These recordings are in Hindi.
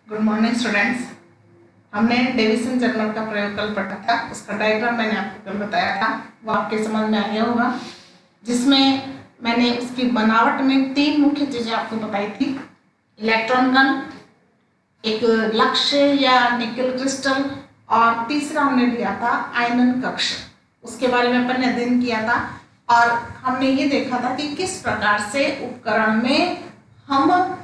Good morning students. हमने डेविसन जर्नल का प्रयोग कल पढ़ा था, उसका डायग्राम मैंने आपको कल बताया था, वो आपके समझ में आ गया होगा। जिसमें मैंने उसकी बनावट में तीन मुख्य चीजें आपको बताई थी। इलेक्ट्रॉन गन, एक लक्ष्य या निकल क्रिस्टल, और तीसरा हमने लिया था आयनन कक्ष। उसके बारे में अपन ने अध्ययन किया था और हमने ये देखा था कि किस प्रकार से उपकरण में हम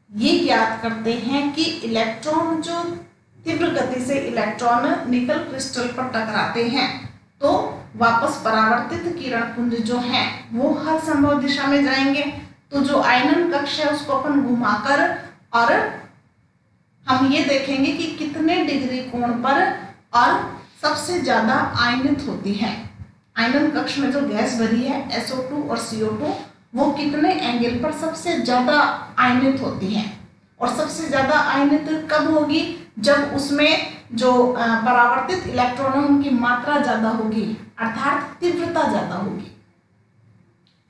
ये ज्ञात करते हैं कि इलेक्ट्रॉन जो तीव्र गति से इलेक्ट्रॉन निकल क्रिस्टल पर टकराते हैं तो वापस परावर्तित किरण पुंज जो है वो हर संभव दिशा में जाएंगे। तो जो आयनन कक्ष है उसको अपन घुमाकर और हम ये देखेंगे कि कितने डिग्री कोण पर और सबसे ज्यादा आयनित होती है। आयनन कक्ष में जो गैस भरी है SO2 और CO2 वो कितने एंगल पर सबसे ज्यादा आयनित होती है, और सबसे ज्यादा आयनित कब होगी? जब उसमें जो परावर्तित इलेक्ट्रॉन है उनकी मात्रा ज्यादा होगी, अर्थात तीव्रता ज्यादा होगी।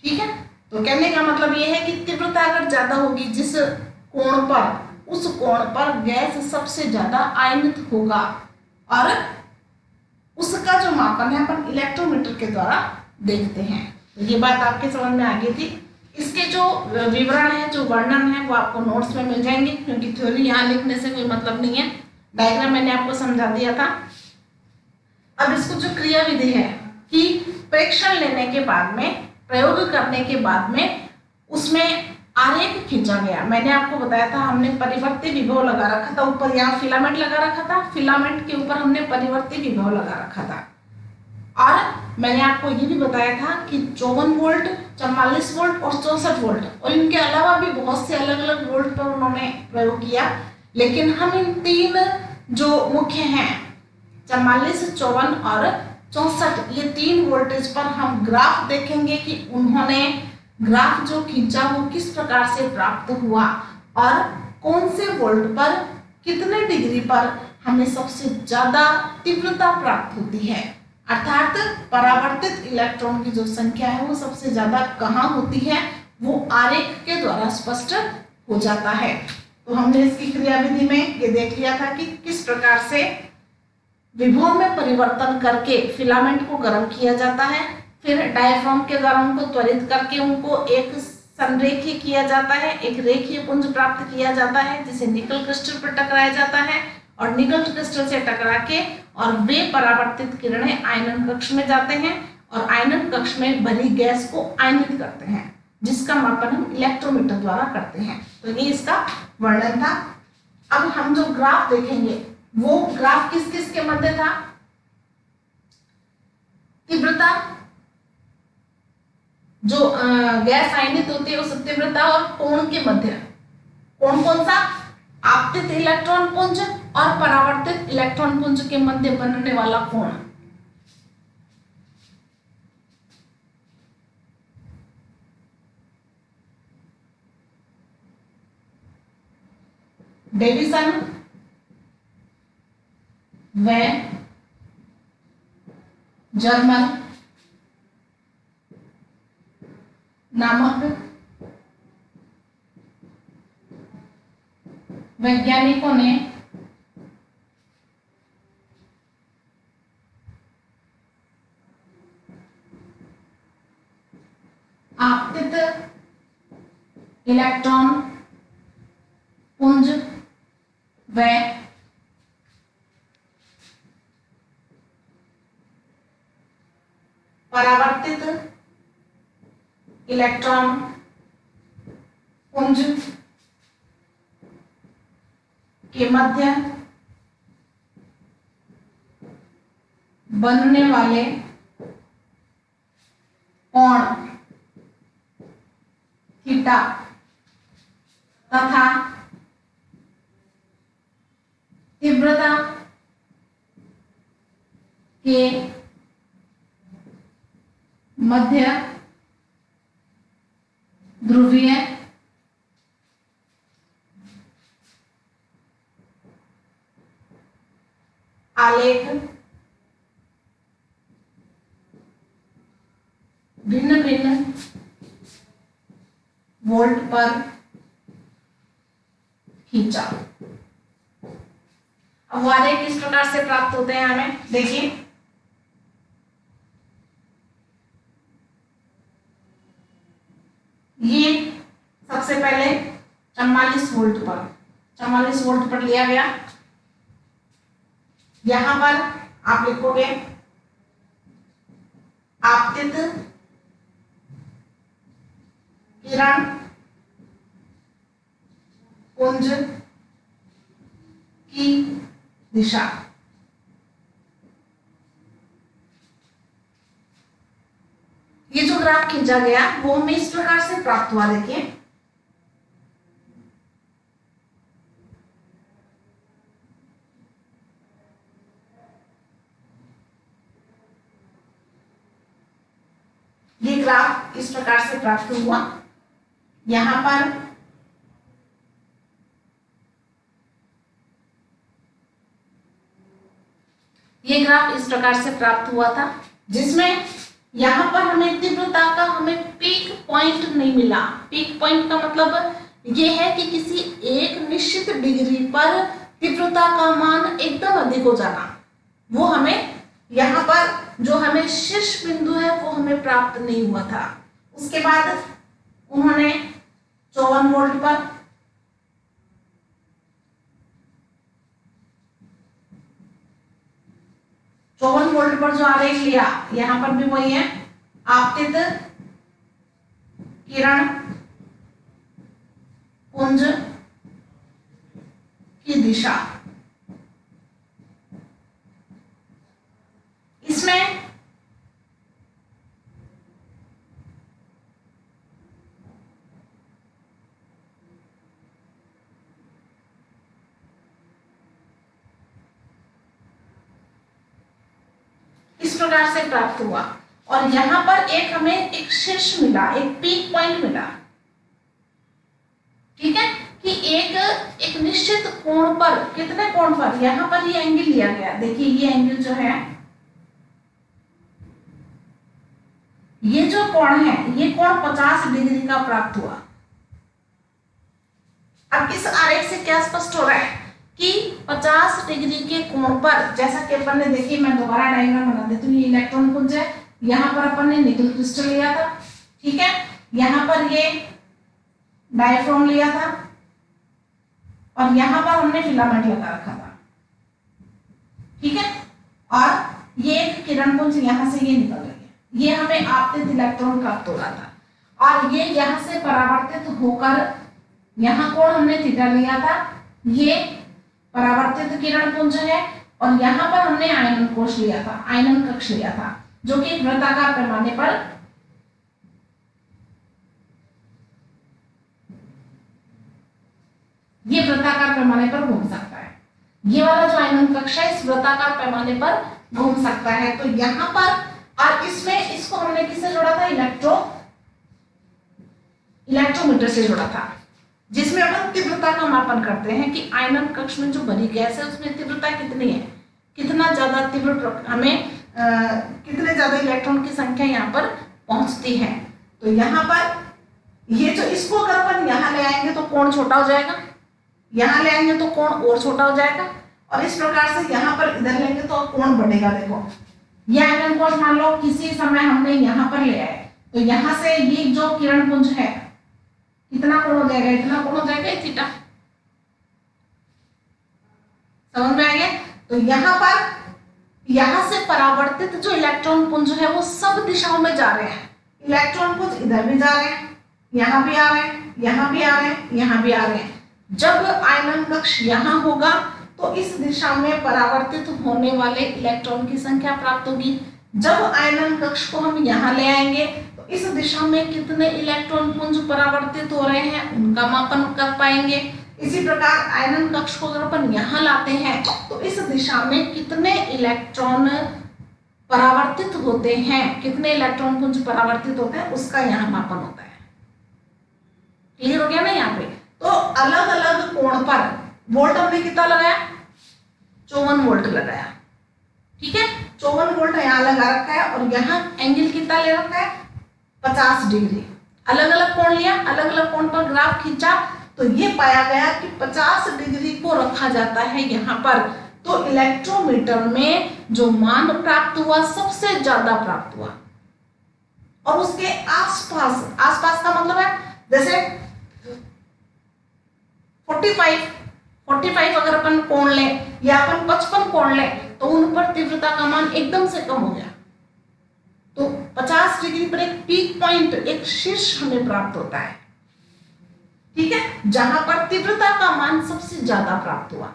ठीक है, तो कहने का मतलब यह है कि तीव्रता अगर ज्यादा होगी जिस कोण पर, उस कोण पर गैस सबसे ज्यादा आयनित होगा, और उसका जो मापन है अपन इलेक्ट्रोमीटर के द्वारा देखते हैं। तो ये बात आपके समझ में आ गई थी। इसके जो विवरण है, जो वर्णन है, वो आपको नोट्स में मिल जाएंगे, क्योंकि थ्योरी यहाँ लिखने से कोई मतलब नहीं है। डायग्राम मैंने आपको समझा दिया था। अब इसको जो क्रिया विधि है कि प्रेक्षण लेने के बाद में, प्रयोग करने के बाद में उसमें आरेख खींचा गया। मैंने आपको बताया था हमने परिवर्ती विभव लगा रखा था, ऊपर यहाँ फिलामेंट लगा रखा था, फिलामेंट के ऊपर हमने परिवर्ती विभव लगा रखा था। और मैंने आपको ये भी बताया था कि 54 वोल्ट, 44 वोल्ट और 64 वोल्ट, और इनके अलावा भी बहुत से अलग अलग वोल्ट पर उन्होंने प्रयोग किया। लेकिन हम इन तीन जो मुख्य हैं 44, 54 और 64, ये तीन वोल्टेज पर हम ग्राफ देखेंगे कि उन्होंने ग्राफ जो खींचा वो किस प्रकार से प्राप्त हुआ, और कौन से वोल्ट पर कितने डिग्री पर हमें सबसे ज्यादा तीव्रता प्राप्त होती है, अर्थात परावर्तित इलेक्ट्रॉन की जो संख्या है वो सबसे ज्यादा कहाँ होती है, वो आरेख के द्वारा स्पष्ट हो जाता है। तो हमने इसकी क्रिया विधि में ये देख लिया था कि किस प्रकार से विभव में परिवर्तन करके फिलामेंट को गर्म किया जाता है, फिर डायफ्राम के द्वारा उनको त्वरित करके उनको एक संरेखीय किया जाता है, एक रेखीय पुंज प्राप्त किया जाता है जिसे निकल क्रिस्टल पर टकराया जाता है, और निकल क्रिस्टल से टकरा के और वे परावर्तित किरणें आयनन कक्ष में जाते हैं और आयनन कक्ष में भरी गैस को आयनित करते हैं, जिसका मापन हम इलेक्ट्रोमीटर द्वारा करते हैं। तो ये इसका वर्णन था। अब हम जो ग्राफ देखेंगे वो ग्राफ किस किस के मध्य था? तीव्रता, जो गैस आयनित होती है उस तीव्रता और कोण के मध्य। कोण कौन सा? आपतित इलेक्ट्रॉन पुंज और परावर्तित इलेक्ट्रॉन पुंज के मध्य बनने वाला कोण। डेविसन व जर्मन नामक वैज्ञानिकों ने आपतित इलेक्ट्रॉन पुंज व परावर्तित इलेक्ट्रॉन पुंज के मध्य बनने वाले कोण थीटा तथा तीव्रता के मध्य ध्रुवीय आलेख भिन्न भिन्न वोल्ट पर खींचा। अब वो आरेख किस प्रकार से प्राप्त होते हैं हमें देखिए। ये सबसे पहले 44 वोल्ट पर लिया गया। यहां पर आप लिखोगे आपतित किरण पुंज की दिशा। ये जो ग्राफ खींचा गया वो हमें इस प्रकार से प्राप्त हुआ देखिए। ये ग्राफ इस प्रकार से प्राप्त हुआ। यहां पर ये ग्राफ इस प्रकार से प्राप्त हुआ था, जिसमें यहां पर हमें तीव्रता का हमें पीक पॉइंट नहीं मिला। पीक पॉइंट का मतलब ये है कि किसी एक निश्चित डिग्री पर तीव्रता का मान एकदम अधिक हो जाना, वो हमें यहाँ पर जो हमें शीर्ष बिंदु है वो हमें प्राप्त नहीं हुआ था। उसके बाद उन्होंने 54 वोल्ट पर जो आरेख लिया, यहां पर भी वही है, आपतित किरण पुंज की दिशा। इसमें इस प्रकार से प्राप्त हुआ और यहां पर हमें एक शीर्ष मिला, एक पीक पॉइंट मिला। ठीक है कि एक निश्चित कोण पर, कितने कोण पर, यहां पर ये एंगल लिया गया। देखिए ये एंगल जो है, ये जो कोण है, ये कोण 50 डिग्री का प्राप्त हुआ। अब इस आरेख से क्या स्पष्ट हो रहा है कि 50 डिग्री के कोण पर, जैसा कि अपन ने, देखिए मैं दोबारा डायग्राम बना देती हूँ। ये इलेक्ट्रॉन पुंज है, यहाँ पर अपन ने निकल क्रिस्टल लिया था। ठीक है, यहाँ पर ये डायफ्राम लिया था और यहाँ पर हमने फिलामेंट लगा रखा था। ठीक है, और ये एक किरण पुंज यहाँ से ये निकल रही है, ये हमें आपतित इलेक्ट्रॉन प्राप्त हो रहा था और ये यहाँ से परावर्तित होकर, यहाँ कोण हमने थीटा लिया था, ये परावर्तित किरण पुंज है और यहाँ पर हमने आयनन कोश लिया था, आयनन कक्ष लिया था, जो कि वृत्ताकार पैमाने पर ये वृत्ताकार पैमाने पर घूम सकता है। ये वाला जो आयनन कक्ष है इस वृत्ताकार पैमाने पर घूम सकता है। तो यहाँ पर, और इसमें इसको हमने किससे जोड़ा था, इलेक्ट्रोमीटर से जोड़ा था, जिसमें अपन तीव्रता का मापन करते हैं कि आयनन कक्ष में जो भरी गैस है उसमें तीव्रता कितनी है, कितना ज्यादा तीव्र, हमें कितने ज्यादा इलेक्ट्रॉन की संख्या यहाँ पर पहुंचती है। तो यहाँ पर ये जो, इसको अगर अपन यहाँ ले आएंगे तो कोण छोटा हो जाएगा, यहाँ ले आएंगे तो कोण और छोटा हो जाएगा, और इस प्रकार से यहाँ पर इधर लेंगे तो कोण बढ़ेगा। देखो ये आयनन कोश मान लो किसी समय हमने यहाँ पर ले आए, तो यहाँ से ये जो किरण पुंज है कितना कोण हो जाएगा, इतना कोण हो जाएगा, थीटा। समझ में आ गया? तो यहाँ पर, यहाँ से परावर्तित जो इलेक्ट्रॉन पुंज है वो सब दिशाओं में जा रहे हैं। इलेक्ट्रॉन पुंज इधर भी जा रहे हैं, यहाँ भी आ रहे हैं, यहाँ भी आ रहे हैं, यहाँ भी आ रहे हैं। जब आयनन कक्ष यहाँ होगा तो इस दिशा में परावर्तित होने वाले इलेक्ट्रॉन की संख्या प्राप्त होगी। जब आयनन कक्ष को हम यहाँ ले आएंगे तो इस दिशा में कितने इलेक्ट्रॉन पुंज परावर्तित हो रहे हैं उनका मापन कर पाएंगे। इसी प्रकार आयनन कक्ष को अगर अपन यहाँ लाते हैं तो इस दिशा में कितने इलेक्ट्रॉन परावर्तित होते हैं, कितने इलेक्ट्रॉन पुंज परावर्तित होते हैं, उसका यहाँ मापन होता है। क्लियर हो गया ना? यहाँ पे तो अलग अलग कोण पर वोल्ट हमने कितना लगाया, 54 वोल्ट लगाया। ठीक है, 54 वोल्ट यहाँ लगा रखा है और यहाँ एंगल कितना ले रखा है, 50 डिग्री। अलग अलग कोण लिया, अलग अलग कोण पर ग्राफ खींचा तो ये पाया गया कि 50 डिग्री को रखा जाता है यहाँ पर। तो इलेक्ट्रोमीटर में जो मान प्राप्त हुआ सबसे ज्यादा प्राप्त हुआ, और उसके आसपास, आसपास का मतलब है जैसे 45 अगर अपन कोण लें या अपन 55 कोण लें तो उन पर तीव्रता का मान एकदम से कम हो गया। तो 50 डिग्री पर एक पीक पॉइंट, एक शीर्ष हमें प्राप्त होता है, ठीक है, जहां पर तीव्रता का मान सबसे ज्यादा प्राप्त हुआ।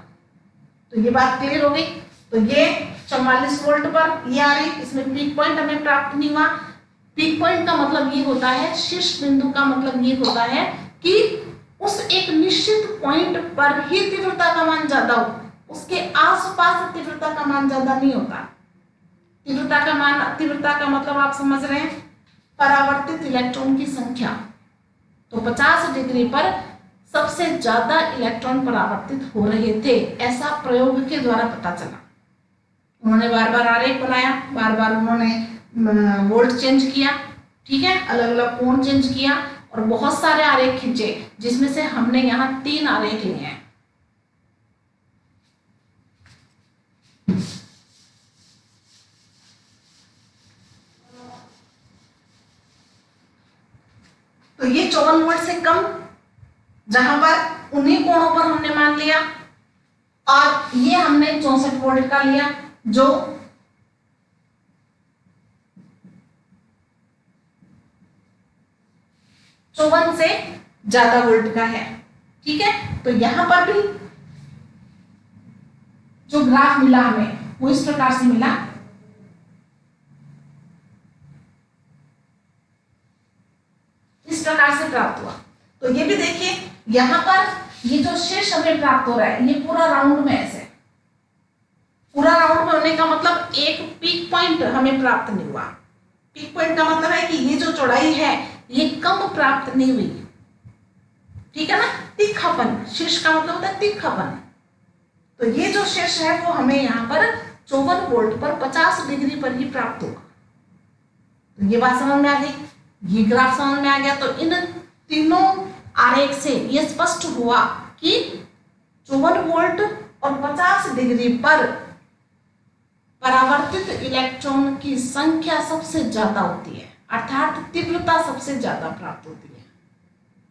तो ये बात क्लियर हो गई। तो ये 44 वोल्ट पर ये आ रही, इसमें पीक पॉइंट हमें प्राप्त नहीं हुआ। पीक पॉइंट का मतलब ये होता है, शीर्ष बिंदु का मतलब ये होता है कि उस एक निश्चित पॉइंट पर ही तीव्रता का मान ज्यादा हो, उसके आसपास तीव्रता का मान ज्यादा नहीं होता। तीव्रता का मान, तीव्रता का मतलब आप समझ रहे हैं, परावर्तित इलेक्ट्रॉन की संख्या। तो 50 डिग्री पर सबसे ज्यादा इलेक्ट्रॉन परावर्तित हो रहे थे, ऐसा प्रयोग के द्वारा पता चला। उन्होंने बार बार आरेख बनाया, बार बार उन्होंने वोल्ट चेंज किया, ठीक है, अलग अलग कोण चेंज किया और बहुत सारे आरेख खींचे, जिसमें से हमने यहाँ 3 आरेख लिए हैं। तो ये 54 वोल्ट से कम, जहां पर उन्हीं कोणों पर हमने मान लिया, और ये हमने 64 वोल्ट का लिया जो चौवन से ज्यादा वोल्ट का है, ठीक है। तो यहां पर भी जो ग्राफ मिला हमें वो इस प्रकार से मिला, इस प्रकार से प्राप्त हुआ। तो ये भी देखिए, यहां पर ये जो शेष हमें प्राप्त हो रहा है, ये पूरा राउंड में ऐसे, पूरा राउंड में होने का मतलब एक पीक पॉइंट हमें प्राप्त नहीं हुआ। पीक पॉइंट का मतलब है कि ये जो चौड़ाई है ये कम प्राप्त नहीं हुई, ठीक है ना। तीखापन, शीर्ष का मतलब होता है तीखापन। तो ये जो शीर्ष है वो हमें यहाँ पर 54 वोल्ट पर 50 डिग्री पर ही प्राप्त होगा। तो ये बात समझ में आ गई, ये ग्राफ समझ में आ गया। तो इन तीनों आरेख से ये स्पष्ट हुआ कि 54 वोल्ट और 50 डिग्री पर परावर्तित इलेक्ट्रॉन की संख्या सबसे ज्यादा होती है, अर्थात तीव्रता सबसे ज्यादा प्राप्त होती है।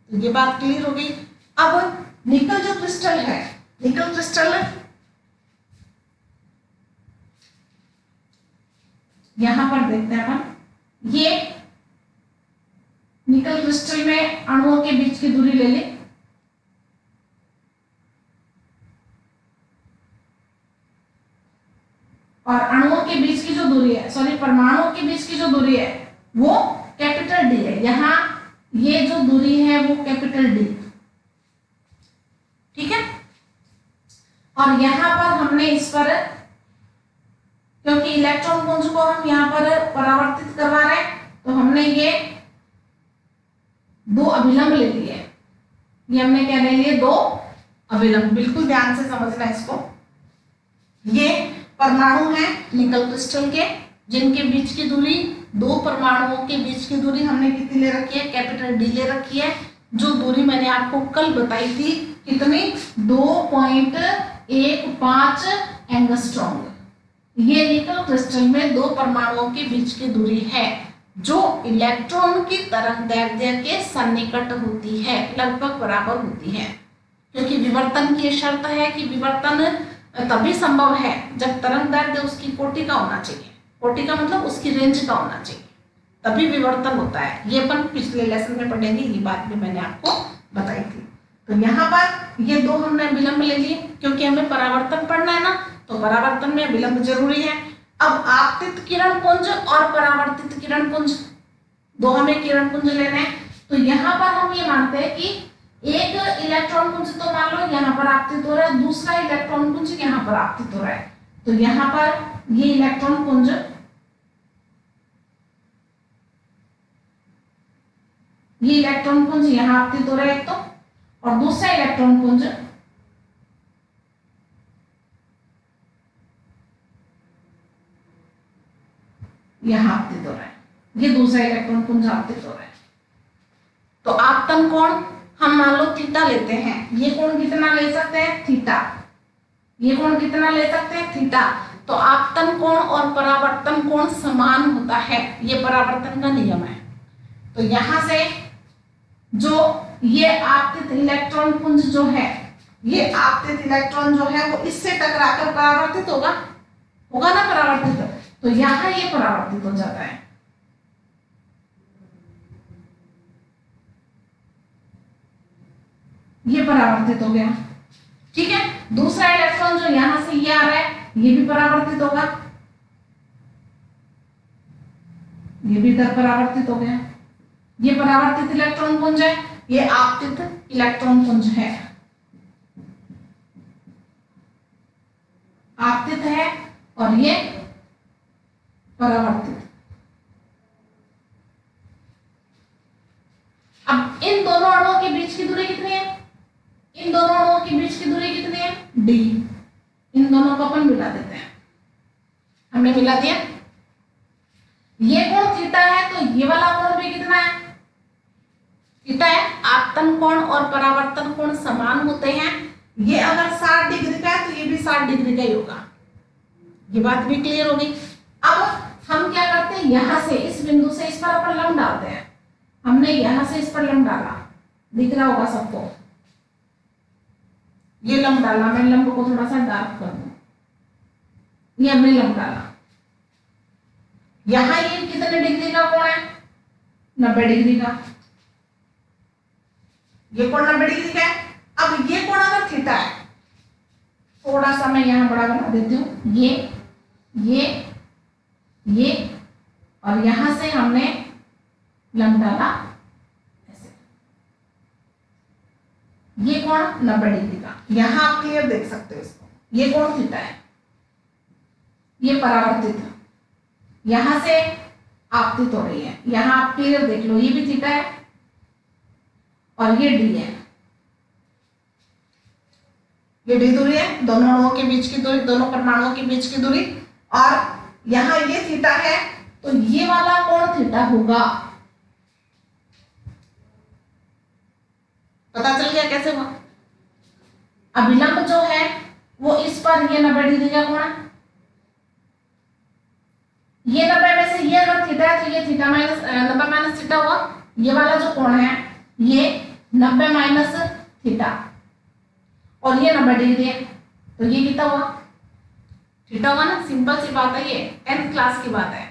तो ये बात क्लियर हो गई। अब निकल जो क्रिस्टल है, निकल क्रिस्टल यहां पर देखते हैं अपन, ये निकल क्रिस्टल में अणुओं के बीच की दूरी ले ले, और अणुओं के बीच की जो दूरी है, सॉरी परमाणुओं के बीच की जो दूरी है वो कैपिटल डी है। यहां ये जो दूरी है वो कैपिटल डी, ठीक है। और यहां पर हमने इस पर, क्योंकि इलेक्ट्रॉन पुंज को हम यहां पर परावर्तित करवा रहे हैं, तो हमने ये 2 अभिलंब ले लिए। ये हमने क्या ले लिए, 2 अभिलंब। बिल्कुल ध्यान से समझना इसको। ये परमाणु है निकल क्रिस्टल के, जिनके बीच की दूरी, 2 परमाणुओं के बीच की दूरी हमने कितनी ले रखी है, कैपिटल डी ले रखी है। जो दूरी मैंने आपको कल बताई थी, कितनी, 2.15 एंगस्ट्रॉम। ये निकल क्रिस्टल में 2 परमाणुओं के बीच की दूरी है, जो इलेक्ट्रॉन की तरंगदैर्घ्य के सन्निकट होती है, लगभग बराबर होती है। क्योंकि विवर्तन की शर्त है कि विवर्तन तभी संभव है जब तरंगदैर्घ्य उसकी कोटि का होना चाहिए। कोटि का मतलब उसकी रेंज का होना चाहिए, तभी विवर्तन होता है। ये अपन पिछले लेसन में पढ़ेंगे, ये बात भी मैंने आपको बताई थी। तो यहाँ पर ये 2 हमने विलंब ले लिए, क्योंकि हमें परावर्तन पढ़ना है ना, तो परावर्तन में विलंब जरूरी है। अब आपतित किरण पुंज और परावर्तित किरण पुंज, 2 हमें किरण पुंज लेने हैं। तो यहाँ पर हम ये मानते हैं कि एक इलेक्ट्रॉन पुंज तो मान लो यहाँ पर आपतित हो रहा है, दूसरा इलेक्ट्रॉन पुंज यहाँ पर आपतित हो रहा है। तो यहाँ पर ये इलेक्ट्रॉन पुंज, ये इलेक्ट्रॉन पुंज यहाँ आपतित हो रहा है एक तो, और दूसरा इलेक्ट्रॉन पुंज यहाँ आपतित हो रहा है। ये दूसरा इलेक्ट्रॉन पुंज आपतित हो रहा है। तो आपतन कोण हम मान लो थीटा लेते हैं। ये कोण कितना ले सकते हैं, थीटा। ये कोण कितना ले सकते हैं, थीटा। तो आपतन कोण और परावर्तन कोण समान होता है, ये परावर्तन का नियम है। तो यहां से जो ये आपतित इलेक्ट्रॉन पुंज जो है, ये आपतित इलेक्ट्रॉन जो है वो इससे टकराकर परावर्तित होगा ना परावर्तित, तो यहां ये परावर्तित हो जाता है। ये परावर्तित हो गया, ठीक है। दूसरा इलेक्ट्रॉन जो यहां से ये आ रहा है, ये भी परावर्तित होगा, ये भी इधर परावर्तित हो गया। ये परावर्तित इलेक्ट्रॉन पुंज है, ये आपतित इलेक्ट्रॉन पुंज है, आपतित है और ये परावर्तित। अब इन दोनों अणुओं के बीच की दूरी कितनी है, इन दोनों अणुओं के बीच की दूरी कितनी है, d। इन दोनों को अपन मिला देते हैं, हमने मिला दिया। ये कोण थीटा है, तो ये वाला कोण भी कितना है, थीटा है। आपतन कोण और परावर्तन कोण समान होते हैं। ये अगर 60 डिग्री का है तो ये भी 60 डिग्री का ही होगा, ये बात भी क्लियर होगी। अब हम क्या करते हैं, यहां से इस बिंदु से इस पर अपन लंब डालते हैं। हमने यहां से इस पर लंब डाला, दिख रहा होगा सबको, ये लंब डाला। मैं लंब को थोड़ा सा डार्क कर दूं, ये हमने लंब डाला। यहां ये कितने डिग्री का कोण है, 90 डिग्री का, ये कोण 90 डिग्री का है। अब ये कोण अगर थीटा है, थोड़ा सा मैं यहां बड़ा बना देती हूं, ये और यहां से हमने लंब डाला ऐसे, ये कोण 90 डिग्री का। यहां आप क्लियर देख सकते हो इसको, ये कोण थीटा है, ये परावर्तित है, यहां से आपतित हो रही है। यहां आप क्लियर देख लो, ये भी थीटा है और ये डी है, ये डी दूरी है, दोनों अणुओं के बीच की दूरी, दोनों परमाणुओं के बीच की दूरी। और यहां ये थीटा है, तो ये वाला कोण थीटा होगा। पता चल गया कैसे हुआ। अभिलंब जो है वो इस पर, ये 90 डिग्री का कोण है, ये 90 में से ये अगर थीटा है तो ये थीटा माइनस 90 माइनस थीटा हुआ। ये वाला जो कोण है ये 90 माइनस थीटा और ये 90 डिग्री है, तो ये कितना हुआ, थीटा हुआ ना। सिंपल सी बात है, ये 10th क्लास की बात है।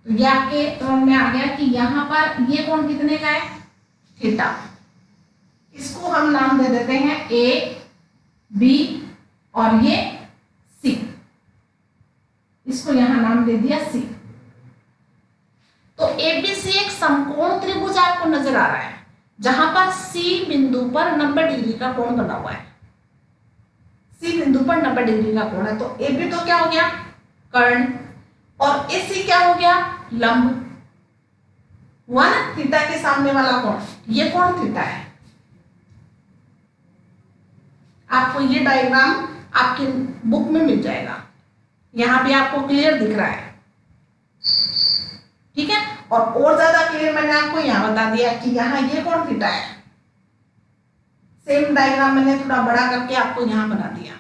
तो ये आपके समझ में आ गया कि यहाँ पर ये कोण कितने का है, थीटा। इसको हम नाम दे देते हैं ए, बी और ये सी, इसको यहां नाम दे दिया सी। तो एबीसी एक समकोण त्रिभुज आपको नजर आ रहा है, जहां पर सी बिंदु पर 90 डिग्री का कोण बना हुआ है। सी बिंदु पर 90 डिग्री का कोण है, तो एबी तो क्या हो गया, कर्ण, और एसी क्या हो गया, लंब हुआ ना। थीटा के सामने वाला कोण, ये कोण थीटा है। आपको ये डायग्राम आपकी बुक में मिल जाएगा, यहां भी आपको क्लियर दिख रहा है, ठीक है। और ज्यादा क्लियर मैंने आपको यहां बता दिया कि यहां ये कोण थीटा है। सेम डायग्राम मैंने थोड़ा बड़ा करके आपको यहां बना दिया।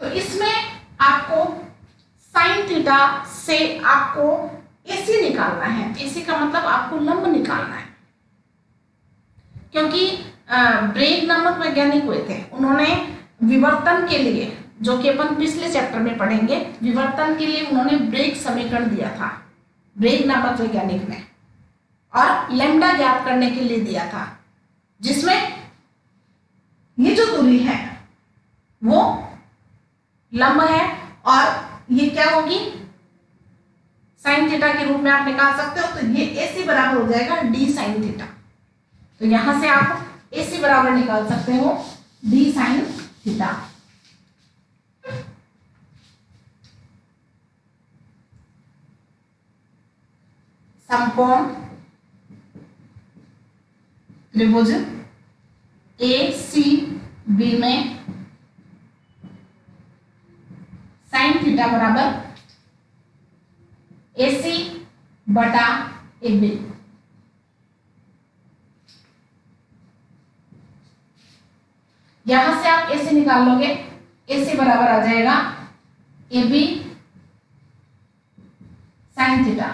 तो इसमें आपको साइन थीटा से आपको एसी निकालना है। एसी का मतलब आपको लंब निकालना है, क्योंकि ब्रेग नामक वैज्ञानिक हुए थे, उन्होंने विवर्तन के लिए, जो कि अपन पिछले चैप्टर में पढ़ेंगे, विवर्तन के लिए उन्होंने ब्रेग समीकरण दिया था, ब्रेग नामक वैज्ञानिक ने, और लैम्डा ज्ञात करने के लिए दिया था, जिसमें ये जो दूरी है वो लंब है और ये क्या होगी, साइन थीटा के रूप में आप निकाल सकते हो। तो ये एसी बराबर हो जाएगा डी साइन थीटा। तो यहां से आप एसी बराबर निकाल सकते हो डी साइन थीटा। समकोण त्रिभुज ए सी बी में साइन थीटा बराबर एसी बटा ए बी। यहां से आप AC निकाल लोगे, AC बराबर आ जाएगा AB sin थीटा,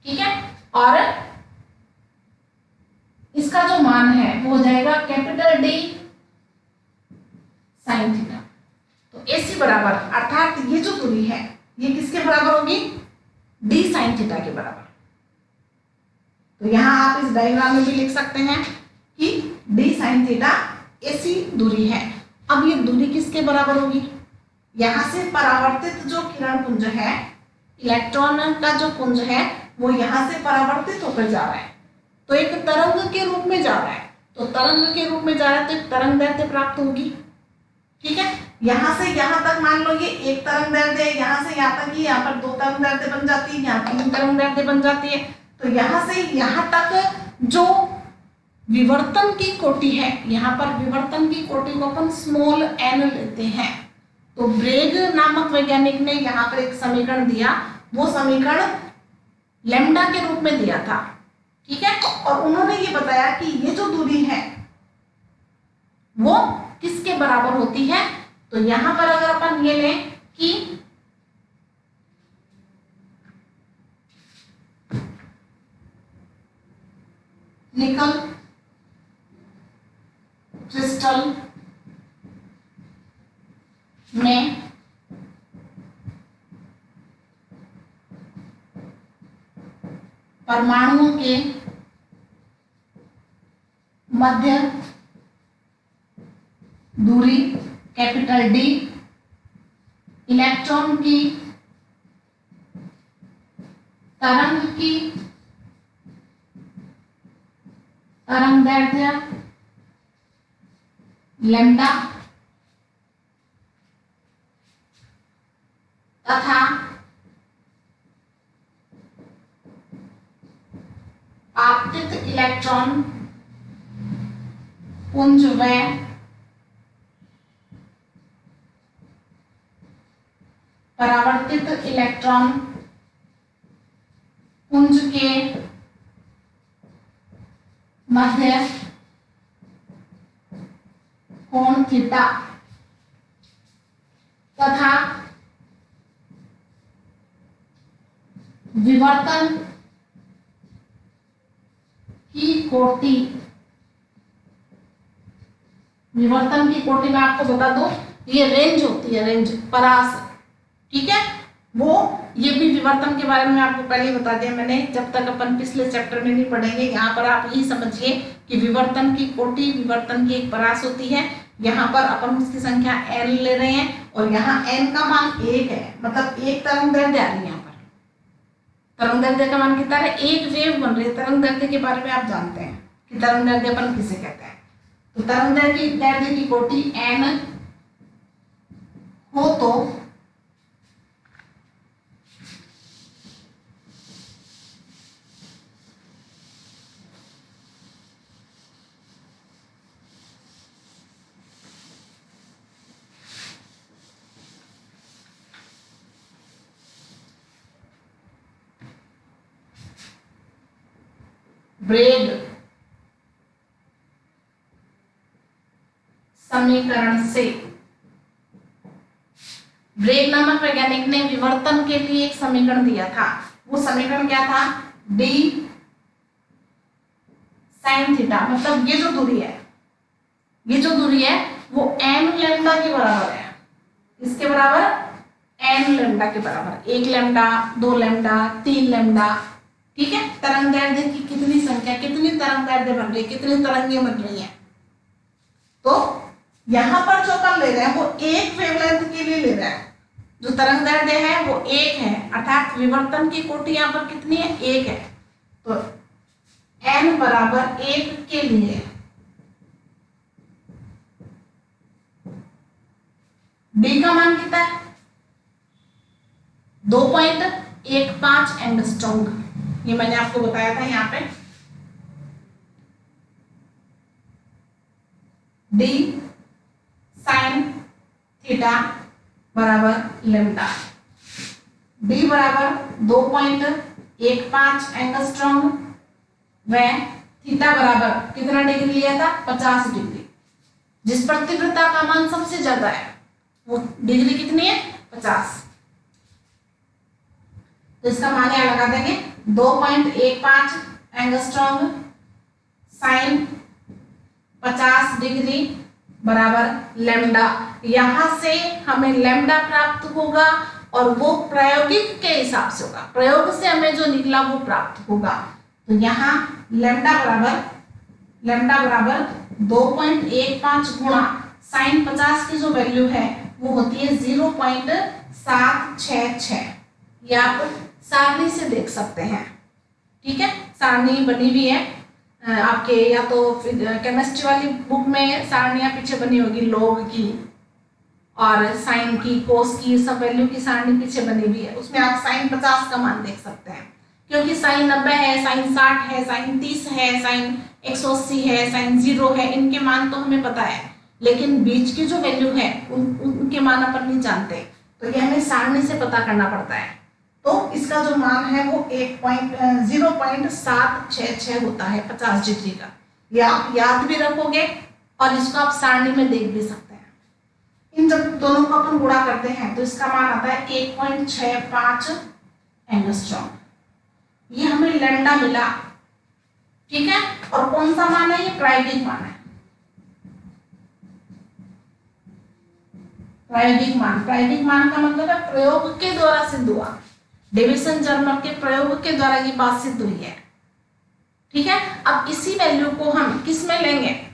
ठीक है। और इसका जो मान है वो हो जाएगा कैपिटल D sin थीटा। तो AC बराबर, अर्थात ये जो दूरी है ये किसके बराबर होगी, D sin थीटा के बराबर। तो यहां आप इस डायग्राम में भी लिख सकते हैं कि D sin थीटा AC दूरी है। अब ये दूरी किसके बराबर होगी, यहां से परावर्तित जो किरण पुंज है, इलेक्ट्रॉन का जो पुंज है वो यहां से परावर्तित होकर जा रहा है, तो एक तरंग के रूप में जा रहा है। तो तरंग के रूप में जा रहा है तो एक तरंग दैर्ध्य प्राप्त होगी, ठीक है। यहां से यहां तक मान लो ये एक तरंग दैर्ध्य है, यहां से यहां तक, यहाँ पर 2 तरंग दैर्ध्य बन जाती है, यहाँ 3 तरंग दैर्ध्य बन जाती है। तो यहां से यहां तक जो विवर्तन की कोटि है, यहाँ पर विवर्तन की कोटि को अपन स्मॉल n लेते हैं। तो ब्रेग नामक वैज्ञानिक ने यहाँ पर एक समीकरण दिया, वो समीकरण लैम्डा के रूप में दिया था, ठीक है। और उन्होंने ये बताया कि ये जो दूरी है वो किसके बराबर होती है। तो यहां पर अगर अपन ये लें कि निकल क्रिस्टल में परमाणुओं के मध्य दूरी कैपिटल D, इलेक्ट्रॉन की तरंग दैर्ध्य लैम्डा तथा आपतित इलेक्ट्रॉन पुंज व परावर्तित इलेक्ट्रॉन पुंज के मध्य कोण थीटा तथा विवर्तन की कोटि, विवर्तन की कोटि में आपको बता दूं ये रेंज होती है, रेंज परास, ठीक है। वो ये भी विवर्तन के बारे में आपको पहले बता दिया मैंने, जब तक अपन पिछले चैप्टर में नहीं पढ़ेंगे। यहाँ पर आप यही समझिए कि विवर्तन की कोटि, विवर्तन की एक परास होती है। यहाँ पर अपन उसकी संख्या n ले रहे हैं और यहाँ n का मान 1 है, मतलब एक तरंग दैर्ध्य आ रही है। यहाँ पर तरंग दैर्ध्य का मान कितना है, एक वेव बन रही है। तरंग दैर्ध्य के बारे में आप जानते हैं कि तरंग दैर्ध्य अपन किसे कहते हैं। तो तरंग दैर्ध्य की कोटि n हो तो ब्रेग समीकरण से, ब्रेग नामक वैज्ञानिक ने विवर्तन के लिए एक समीकरण दिया था। वो समीकरण क्या था, D sin थीटा, मतलब ये जो दूरी है, ये जो दूरी है वो n लैम्डा के बराबर है। इसके बराबर n लैम्डा के बराबर, 1 लैम्डा, 2 लैम्डा, 3 लैम्डा, ठीक है। तरंग दैर्ध्य की कितनी संख्या, कितनी तरंग दैर्ध्य बन रही है, कितनी तरंगें बन रही हैं। तो यहां पर जो कर ले रहे हैं वो एक वेवलेंथ के लिए ले रहा है, जो तरंग दैर्ध्य है वो 1 है, अर्थात विवर्तन की कोटि यहाँ पर कितनी है, 1 है। तो n बराबर 1 के लिए D का मान कितना है, 2.15 एंगस्ट्रॉम। ये मैंने आपको बताया था यहाँ पे। D sin थीटा बराबर लैम्डा, D बराबर 2.15 एंगस्ट्रॉम व थीटा बराबर कितना डिग्री लिया था, 50 डिग्री। जिस पर तीव्रता का मान सबसे ज्यादा है वो डिग्री कितनी है 50। तो इसका मान यहाँ लगा देंगे 2.15 एंगस्ट्रॉम साइन 50 डिग्री बराबर लैम्डा। यहां से हमें लैम्डा प्राप्त होगा और वो प्रायोगिक के हिसाब से होगा, प्रयोग से हमें जो निकला वो प्राप्त होगा। तो यहाँ लैम्डा बराबर 2.15 गुणा साइन 50 की जो वैल्यू है वो होती है 0.766। ये आप सारणी से देख सकते हैं, ठीक है। सारणी बनी हुई है आपके या तो केमिस्ट्री वाली बुक में सारणियां पीछे बनी होगी, लॉग की और साइन की, कोस की, सब वैल्यू की सारणी पीछे बनी हुई है। उसमें आप साइन 50 का मान देख सकते हैं, क्योंकि साइन 90 है, साइन 60 है, साइन 30 है, साइन 180 है, साइन 0 है, इनके मान तो हमें पता है, लेकिन बीच की जो वैल्यू है उनके मान अपन नहीं जानते, तो ये हमें सारणी से पता करना पड़ता है। तो इसका जो मान है वो 0.766 होता है 50 डिग्री का। ये आप याद भी रखोगे और इसको आप सारणी में देख भी सकते हैं। इन जब दोनों को अपन गुणा करते हैं तो इसका मान आता है 1.65 एंगस्ट्रॉम। ये हमें लैम्डा मिला, ठीक है। और कौन सा मान है? ये प्रायोगिक मान है। प्रायोगिक मान का मतलब है प्रयोग के द्वारा सिद्ध हुआ, डेविसन जर्मर के प्रयोग के द्वारा ये बात सिद्ध हुई है, ठीक है। अब इसी वैल्यू को हम किस में लेंगे?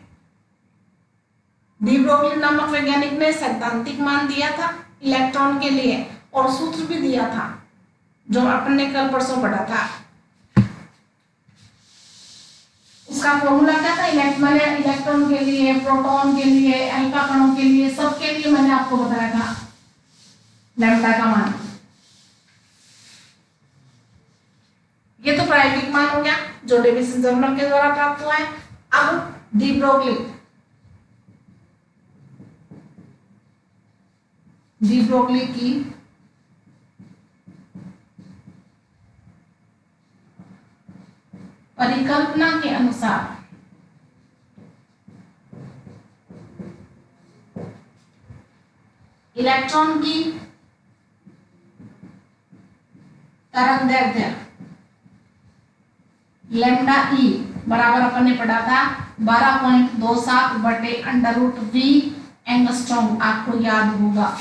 डी ब्रोगली नामक वैज्ञानिक ने सैद्धांतिक मान दिया था इलेक्ट्रॉन के लिए और सूत्र भी दिया था जो अपन ने कल परसों पढ़ा था। उसका फॉर्मूला क्या था? इलेक्ट्रॉन के लिए, प्रोटॉन के लिए, अल्फा कणों के लिए, सबके लिए मैंने आपको बताया था लैम्डा का मान। ये तो प्रायोगिक मान हो गया जो डेविसन जर्मर के द्वारा प्राप्त हुआ है। अब डी ब्रोगली की परिकल्पना के अनुसार इलेक्ट्रॉन की तरंगदैर्ध्य लैम्डा ई बराबर अपन ने पढ़ा था 12.27 बटे √v एंगस्ट्रॉम, आपको याद होगा।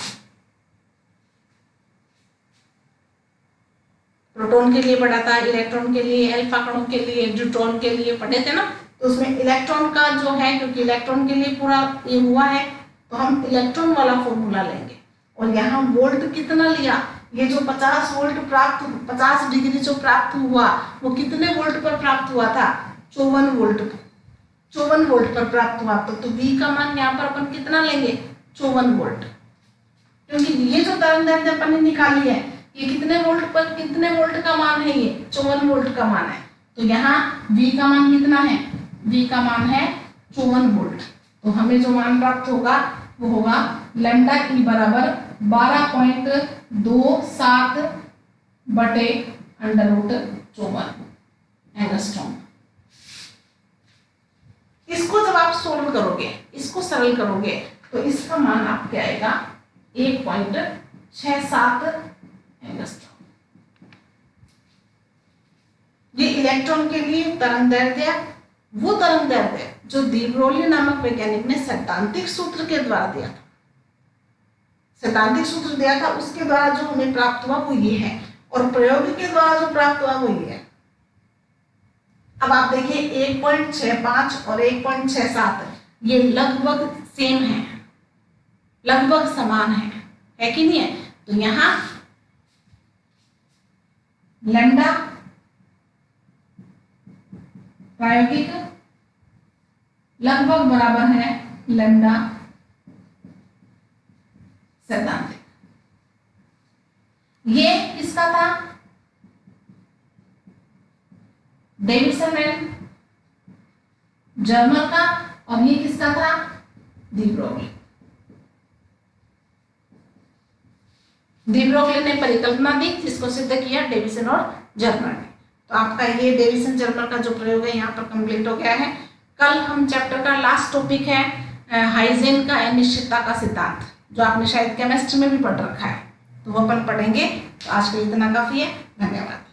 प्रोटॉन के लिए पढ़ा था, इलेक्ट्रॉन के लिए, अल्फा कणों के लिए, न्यूट्रॉन के लिए पढ़े थे ना। तो उसमें इलेक्ट्रॉन का जो है, क्योंकि इलेक्ट्रॉन के लिए पूरा ये हुआ है, तो हम इलेक्ट्रॉन वाला फॉर्मूला लेंगे। और यहाँ वोल्ट कितना लिया? ये जो 50 वोल्ट प्राप्त, 50 डिग्री जो प्राप्त हुआ वो कितने वोल्ट पर प्राप्त हुआ था? 54 वोल्ट पर प्राप्त हुआ। तो V का मान यहाँ पर अपन कितना लेंगे? 54 वोल्ट, क्योंकि ये जो तरंगदैर्ध्य अपन ने निकाली है ये कितने वोल्ट का मान है? ये 54 वोल्ट का मान है। तो यहाँ V का मान कितना है? V का मान है 54 वोल्ट। तो हमें जो मान प्राप्त होगा वो होगा लैम्डा ई बराबर 12.27 बटे √54 एंगस्ट्रॉम। इसको जब आप सोल्व करोगे, इसको सरल करोगे, तो इसका मान आपके आएगा 1.67 एंगस्ट्रॉम। ये इलेक्ट्रॉन के लिए तरंगदैर्ध्य, वो तरंगदैर्ध्य जो डी ब्रोगली नामक वैज्ञानिक ने सैद्धांतिक सूत्र के द्वारा दिया था, उसके द्वारा जो हमें प्राप्त हुआ वो ये है, और प्रयोग के द्वारा जो प्राप्त हुआ वो ये है। अब आप देखिए 1.65 और 1.67 ये लगभग सेम है, लगभग समान है कि नहीं है? तो यहाँ लैम्डा प्रायोगिक लगभग बराबर है लैम्डा सैद्धांतिक। ये किसका था? डेविसन एंड जर्मर का। और ये किसका था? डी ब्रोगली ने परिकल्पना दी, जिसको सिद्ध किया डेविसन और जर्मर ने। तो आपका ये डेविसन जर्मर का जो प्रयोग है यहाँ पर कंप्लीट हो गया है। कल हम चैप्टर का लास्ट टॉपिक है हाइजेन का अनिश्चितता का सिद्धांत, जो आपने शायद केमिस्ट्री में भी पढ़ रखा है, तो वो अपन पढ़ेंगे। तो आज के लिए इतना काफ़ी है। धन्यवाद।